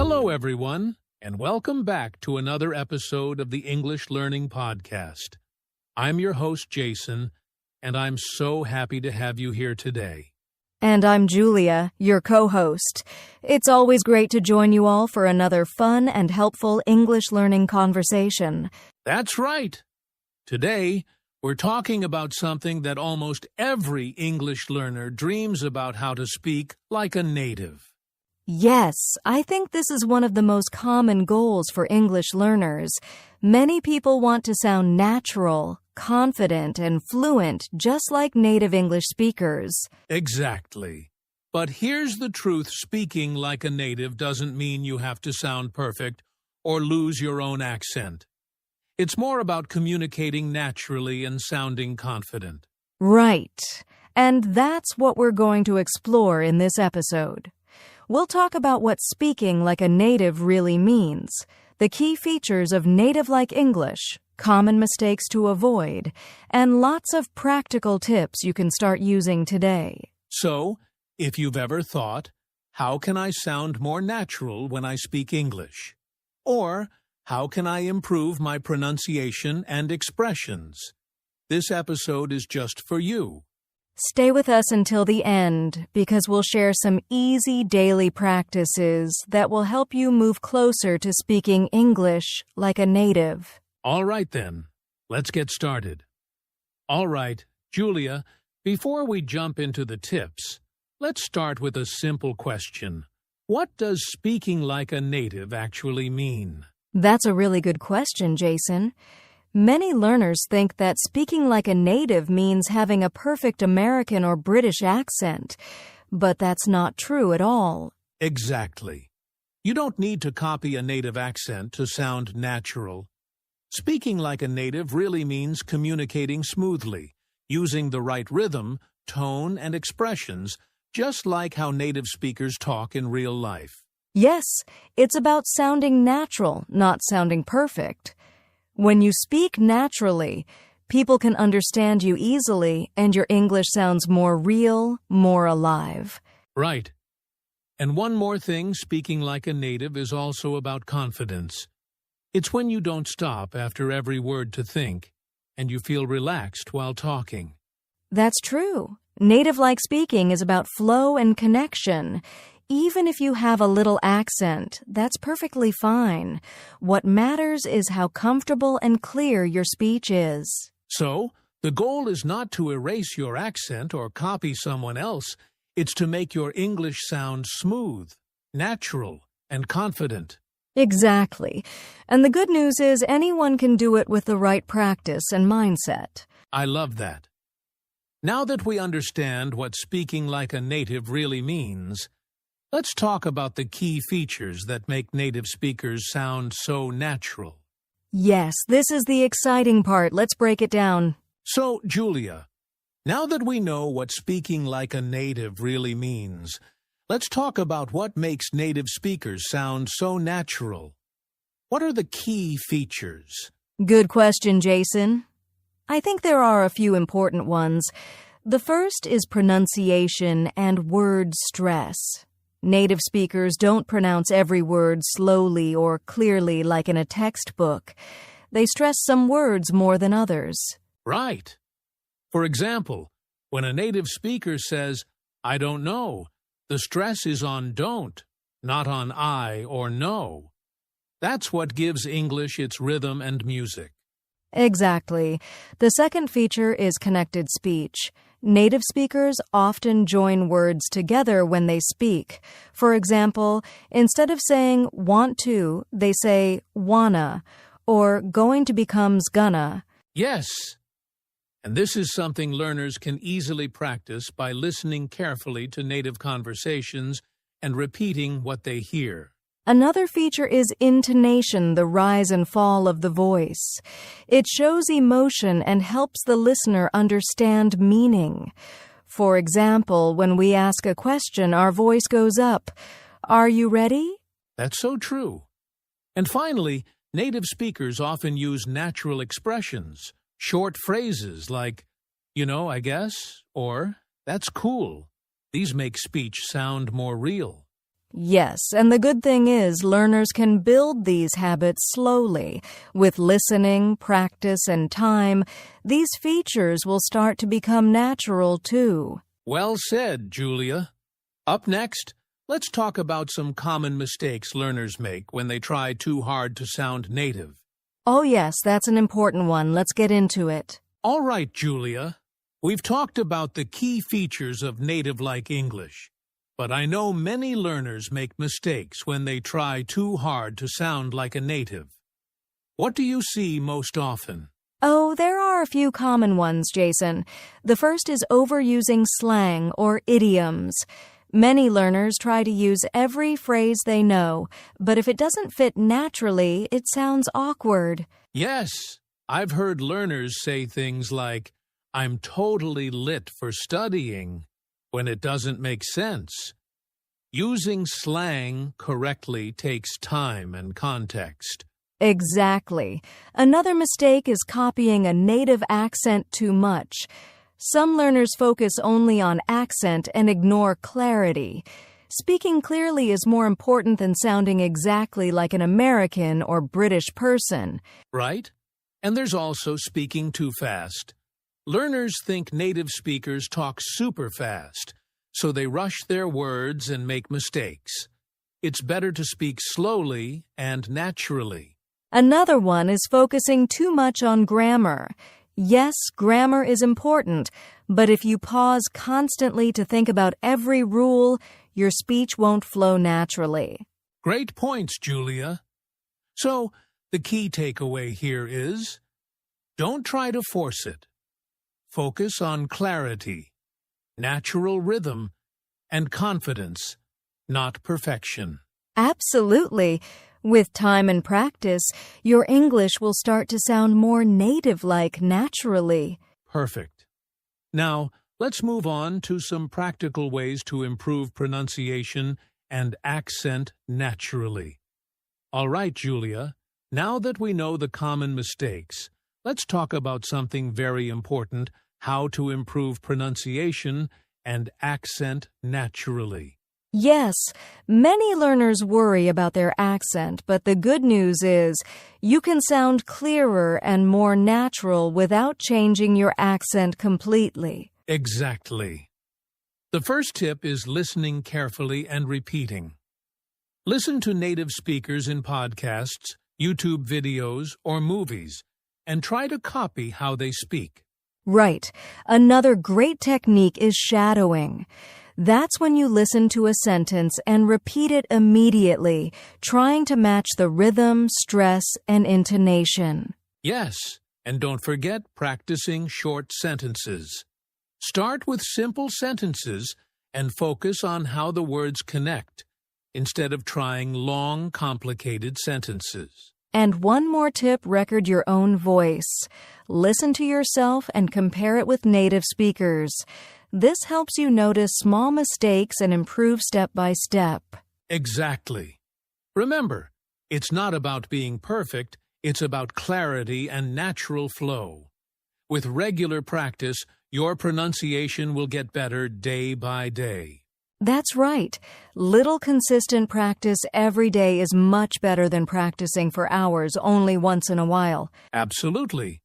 Hello, everyone, and welcome back to another episode of the English Learning Podcast. I'm your host, Jason, and I'm so happy to have you here today. And I'm Julia, your co-host. It's always great to join you all for another fun and helpful English learning conversation. That's right. Today, we're talking about something that almost every English learner dreams about how to speak like a native. Yes, I think this is one of the most common goals for English learners. Many people want to sound natural, confident, and fluent, just like native English speakers. Exactly. But here's the truth: speaking like a native doesn't mean you have to sound perfect or lose your own accent. It's more about communicating naturally and sounding confident. Right. And that's what we're going to explore in this episode. We'll talk about what speaking like a native really means, the key features of native-like English, common mistakes to avoid, and lots of practical tips you can start using today. So, if you've ever thought, how can I sound more natural when I speak English? Or, how can I improve my pronunciation and expressions? This episode is just for you. Stay with us until the end because we'll share some easy daily practices that will help you move closer to speaking English like a native. All right then, let's get started. All right, Julia, before we jump into the tips, let's start with a simple question. What does speaking like a native actually mean? That's a really good question, Jason. Many learners think that speaking like a native means having a perfect American or British accent, but that's not true at all. Exactly. You don't need to copy a native accent to sound natural. Speaking like a native really means communicating smoothly, using the right rhythm, tone, and expressions, just like how native speakers talk in real life. Yes, it's about sounding natural, not sounding perfect. When you speak naturally, people can understand you easily and your English sounds more real, more alive. Right. And one more thing, speaking like a native is also about confidence. It's when you don't stop after every word to think, and you feel relaxed while talking. That's true. Native-like speaking is about flow and connection. Even if you have a little accent, that's perfectly fine. What matters is how comfortable and clear your speech is. So, the goal is not to erase your accent or copy someone else. It's to make your English sound smooth, natural, and confident. Exactly. And the good news is anyone can do it with the right practice and mindset. I love that. Now that we understand what speaking like a native really means, let's talk about the key features that make native speakers sound so natural. Yes, this is the exciting part. Let's break it down. So, Julia, now that we know what speaking like a native really means, let's talk about what makes native speakers sound so natural. What are the key features? Good question, Jason. I think there are a few important ones. The first is pronunciation and word stress. Native speakers don't pronounce every word slowly or clearly like in a textbook. They stress some words more than others. Right. For example, when a native speaker says, "I don't know," the stress is on don't, not on I or no. That's what gives English its rhythm and music. Exactly. The second feature is connected speech. Native speakers often join words together when they speak. For example, instead of saying want to, they say wanna, or going to becomes gonna. Yes. And this is something learners can easily practice by listening carefully to native conversations and repeating what they hear. Another feature is intonation, the rise and fall of the voice. It shows emotion and helps the listener understand meaning. For example, when we ask a question, our voice goes up. Are you ready? That's so true. And finally, native speakers often use natural expressions, short phrases like, I guess, or that's cool. These make speech sound more real. Yes, and the good thing is learners can build these habits slowly. With listening, practice, and time, these features will start to become natural too. Well said, Julia. Up next, let's talk about some common mistakes learners make when they try too hard to sound native. Oh yes, that's an important one. Let's get into it. All right, Julia. We've talked about the key features of native-like English. But I know many learners make mistakes when they try too hard to sound like a native. What do you see most often? Oh, there are a few common ones, Jason. The first is overusing slang or idioms. Many learners try to use every phrase they know, but if it doesn't fit naturally, it sounds awkward. Yes, I've heard learners say things like, "I'm totally lit for studying," when it doesn't make sense. Using slang correctly takes time and context. Exactly. Another mistake is copying a native accent too much. Some learners focus only on accent and ignore clarity. Speaking clearly is more important than sounding exactly like an American or British person. Right? And there's also speaking too fast. Learners think native speakers talk super fast, so they rush their words and make mistakes. It's better to speak slowly and naturally. Another one is focusing too much on grammar. Yes, grammar is important, but if you pause constantly to think about every rule, your speech won't flow naturally. Great points, Julia. So, the key takeaway here is, don't try to force it. Focus on clarity, natural rhythm, and confidence, not perfection. Absolutely. With time and practice, your English will start to sound more native-like naturally. Perfect. Now, let's move on to some practical ways to improve pronunciation and accent naturally. All right, Julia, now that we know the common mistakes, let's talk about something very important, how to improve pronunciation and accent naturally. Yes, many learners worry about their accent, but the good news is you can sound clearer and more natural without changing your accent completely. Exactly. The first tip is listening carefully and repeating. Listen to native speakers in podcasts, YouTube videos, or movies, and try to copy how they speak. Right. Another great technique is shadowing. That's when you listen to a sentence and repeat it immediately, trying to match the rhythm, stress, and intonation. Yes, and don't forget practicing short sentences. Start with simple sentences and focus on how the words connect, instead of trying long, complicated sentences. And one more tip, record your own voice. Listen to yourself and compare it with native speakers. This helps you notice small mistakes and improve step by step. Exactly. Remember, it's not about being perfect, it's about clarity and natural flow. With regular practice, your pronunciation will get better day by day. That's right. Little consistent practice every day is much better than practicing for hours only once in a while. Absolutely.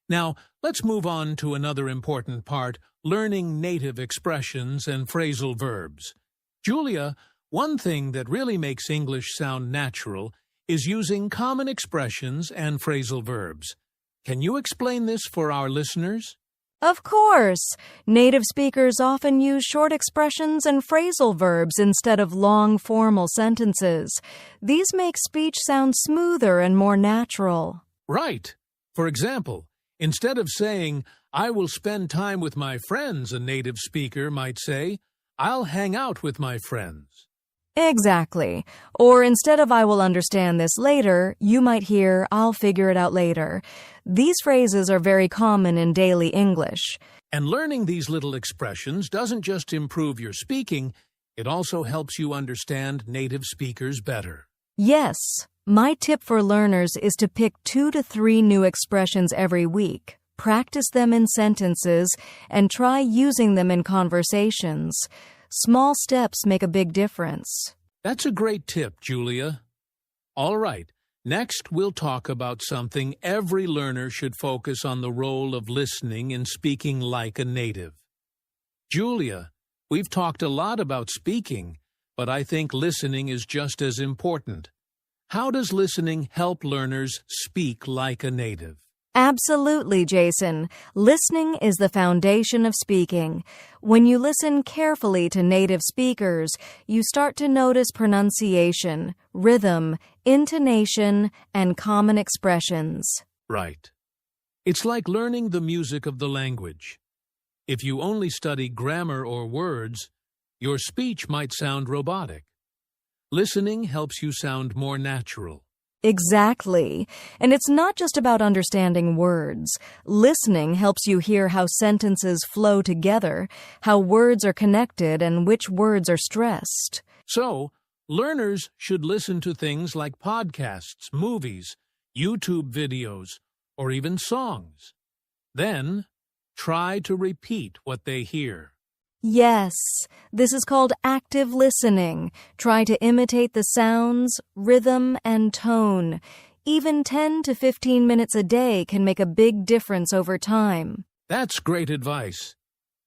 Now, let's move on to another important part, learning native expressions and phrasal verbs. Julia, one thing that really makes English sound natural is using common expressions and phrasal verbs. Can you explain this for our listeners? Of course! Native speakers often use short expressions and phrasal verbs instead of long formal sentences. These make speech sound smoother and more natural. Right. For example, instead of saying, "I will spend time with my friends," a native speaker might say, "I'll hang out with my friends." Exactly. Or instead of "I will understand this later," you might hear "I'll figure it out later." These phrases are very common in daily English. And learning these little expressions doesn't just improve your speaking, it also helps you understand native speakers better. Yes. My tip for learners is to pick 2 to 3 new expressions every week. Practice them in sentences and try using them in conversations. Small steps make a big difference. That's a great tip, Julia. All right, next we'll talk about something every learner should focus on: the role of listening in speaking like a native. Julia, we've talked a lot about speaking, but I think listening is just as important. How does listening help learners speak like a native? Absolutely, Jason. Listening is the foundation of speaking. When you listen carefully to native speakers, you start to notice pronunciation, rhythm, intonation, and common expressions. Right. It's like learning the music of the language. If you only study grammar or words, your speech might sound robotic. Listening helps you sound more natural. Exactly. And it's not just about understanding words. Listening helps you hear how sentences flow together, how words are connected, and which words are stressed. So, learners should listen to things like podcasts, movies, YouTube videos, or even songs. Then, try to repeat what they hear. Yes, this is called active listening. Try to imitate the sounds, rhythm, and tone. Even 10 to 15 minutes a day can make a big difference over time. That's great advice.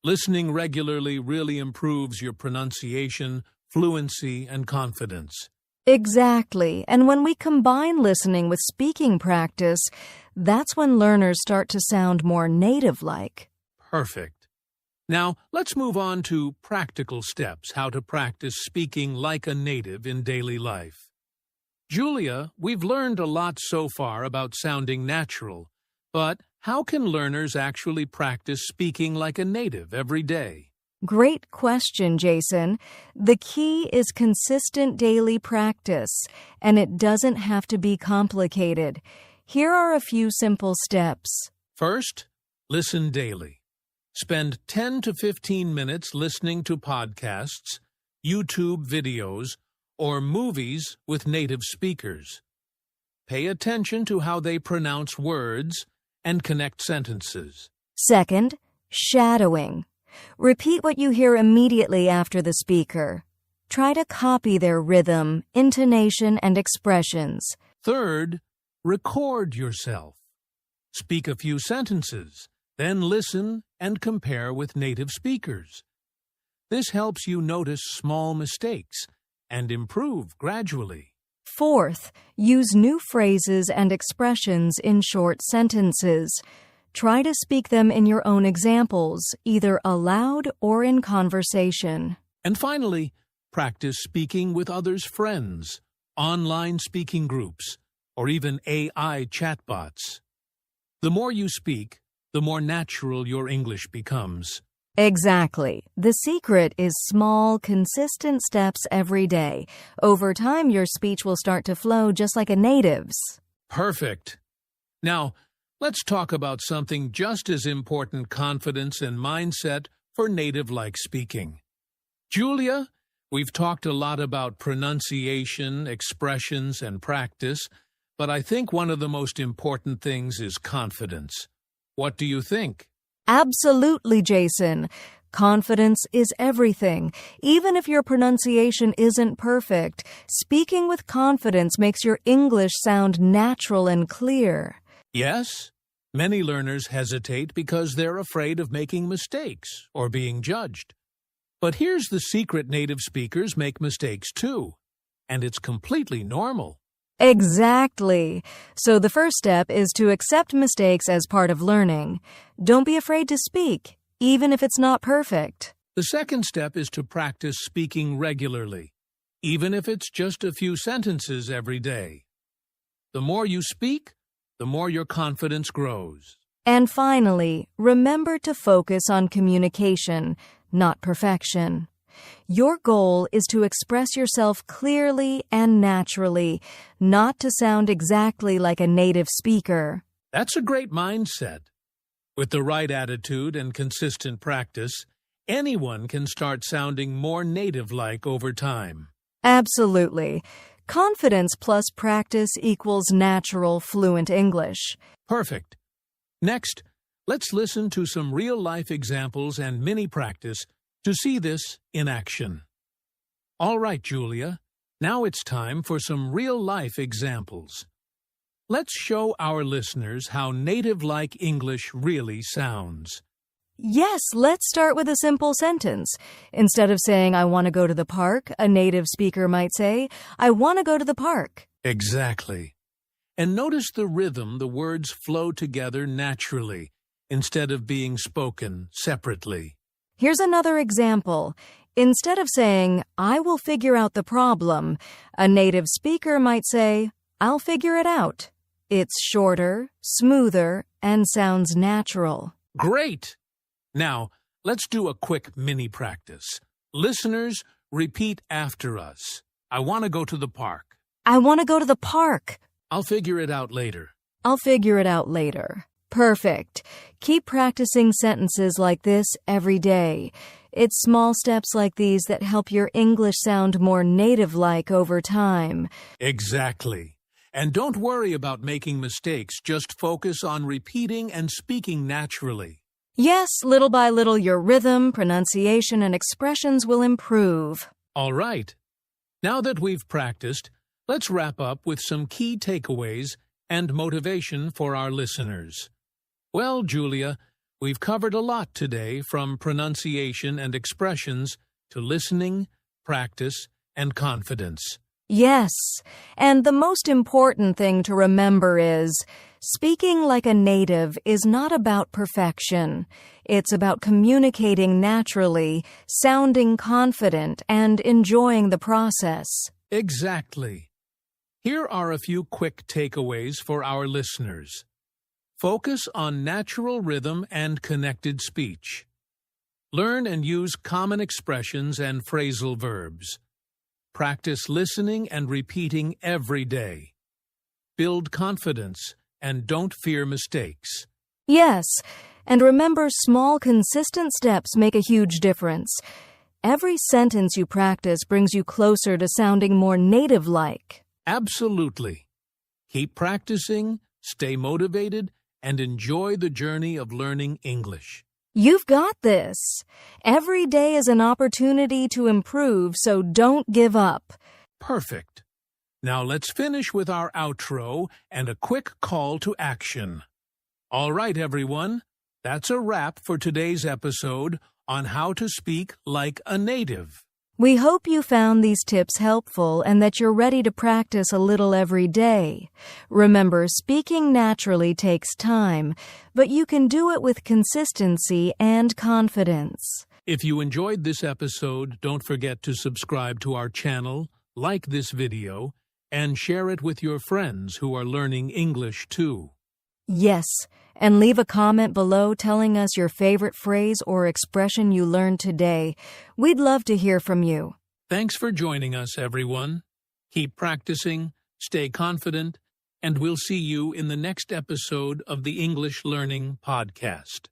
Listening regularly really improves your pronunciation, fluency, and confidence. Exactly. And when we combine listening with speaking practice, that's when learners start to sound more native-like. Perfect. Now, let's move on to practical steps: how to practice speaking like a native in daily life. Julia, we've learned a lot so far about sounding natural, but how can learners actually practice speaking like a native every day? Great question, Jason. The key is consistent daily practice, and it doesn't have to be complicated. Here are a few simple steps. First, listen daily. Spend 10 to 15 minutes listening to podcasts, YouTube videos, or movies with native speakers. Pay attention to how they pronounce words and connect sentences. Second, shadowing. Repeat what you hear immediately after the speaker. Try to copy their rhythm, intonation, and expressions. Third, record yourself. Speak a few sentences, then listen and compare with native speakers. This helps you notice small mistakes and improve gradually. Fourth, use new phrases and expressions in short sentences. Try to speak them in your own examples, either aloud or in conversation. And finally, practice speaking with others' friends, online speaking groups, or even AI chatbots. The more you speak, the more natural your English becomes. Exactly. The secret is small, consistent steps every day. Over time, your speech will start to flow just like a native's. Perfect. Now, let's talk about something just as important: confidence and mindset for native-like speaking. Julia, we've talked a lot about pronunciation, expressions, and practice, but I think one of the most important things is confidence. What do you think? Absolutely, Jason. Confidence is everything. Even if your pronunciation isn't perfect, speaking with confidence makes your English sound natural and clear. Yes, many learners hesitate because they're afraid of making mistakes or being judged. But here's the secret: native speakers make mistakes too, and it's completely normal. Exactly. So the first step is to accept mistakes as part of learning. Don't be afraid to speak, even if it's not perfect. The second step is to practice speaking regularly, even if it's just a few sentences every day. The more you speak, the more your confidence grows. And finally, remember to focus on communication, not perfection. Your goal is to express yourself clearly and naturally, not to sound exactly like a native speaker. That's a great mindset. With the right attitude and consistent practice, anyone can start sounding more native-like over time. Absolutely. Confidence plus practice equals natural, fluent English. Perfect. Next, let's listen to some real-life examples and mini-practice to see this in action. All right, Julia, Now it's time for some real-life examples. Let's show our listeners how native-like English really sounds. Yes, let's start with a simple sentence. Instead of saying, I want to go to the park, a native speaker might say, I want to go to the park. Exactly. And notice the rhythm the words flow together naturally, instead of being spoken separately. Here's another example. Instead of saying, I will figure out the problem, a native speaker might say, I'll figure it out. It's shorter, smoother, and sounds natural. Great! Now, let's do a quick mini practice. Listeners, repeat after us. I want to go to the park. I want to go to the park. I'll figure it out later. I'll figure it out later. Perfect. Keep practicing sentences like this every day. It's small steps like these that help your English sound more native-like over time. Exactly. And don't worry about making mistakes. Just focus on repeating and speaking naturally. Yes, little by little, your rhythm, pronunciation, and expressions will improve. All right. Now that we've practiced, let's wrap up with some key takeaways and motivation for our listeners. Well, Julia, we've covered a lot today, from pronunciation and expressions to listening, practice, and confidence. Yes, and the most important thing to remember is, speaking like a native is not about perfection. It's about communicating naturally, sounding confident, and enjoying the process. Exactly. Here are a few quick takeaways for our listeners. Focus on natural rhythm and connected speech. Learn and use common expressions and phrasal verbs. Practice listening and repeating every day. Build confidence and don't fear mistakes. Yes, and remember, small, consistent steps make a huge difference. Every sentence you practice brings you closer to sounding more native-like. Absolutely. Keep practicing, stay motivated, and enjoy the journey of learning English. You've got this. Every day is an opportunity to improve, so don't give up. Perfect. Now let's finish with our outro and a quick call to action. All right, everyone. That's a wrap for today's episode on how to speak like a native. We hope you found these tips helpful and that you're ready to practice a little every day. Remember, speaking naturally takes time, but you can do it with consistency and confidence. If you enjoyed this episode, don't forget to subscribe to our channel, like this video, and share it with your friends who are learning English too. Yes, and leave a comment below telling us your favorite phrase or expression you learned today. We'd love to hear from you. Thanks for joining us, everyone. Keep practicing, stay confident, and we'll see you in the next episode of the English Learning Podcast.